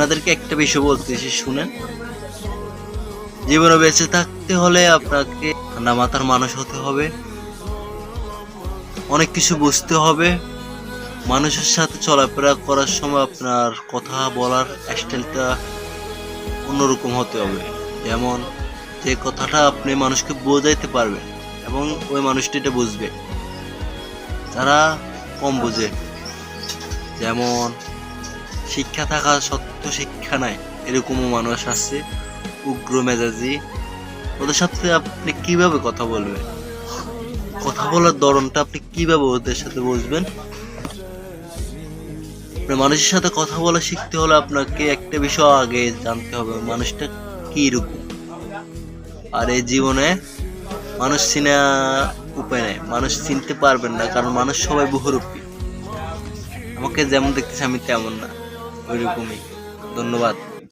আপনাদেরকে একটা বিষয় বলতেছি, শুনেন। জীবনে বেঁচে থাকতে হলে আপনাকে ঠান্ডা মাথার মানুষ হতে হবে, অনেক কিছু বুঝতে হবে। মানুষের সাথে চলাফেরা করার সময় আপনার কথা বলার স্টাইলটা অন্যরকম হতে হবে। যেমন যে কথাটা আপনি মানুষকে বোঝাইতে পারবেন এবং ওই মানুষটি এটা বুঝবে। যারা কম বোঝে, যেমন শিক্ষা থাকা সত্ত্বেও শিক্ষা নাই, এরকমও মানুষ আছে, উগ্র মেজাজি। ওদের সাথে আপনি কিভাবে কথা বলবেন? কথা বলার ধরনটা আপনি কিভাবে ওদের সাথে বুঝবেন? মানুষের সাথে কথা বলা শিখতে হলে আপনাকে একটা বিষয় আগে জানতে হবে, মানুষটা কি রকম। আর এই জীবনে মানুষ চিনা উপায় নাই, মানুষ চিনতে পারবেন না, কারণ মানুষ সবাই বহুরূপী। আমাকে যেমন দেখতেছে আমি তেমন না, ওইরকমই। ধন্যবাদ।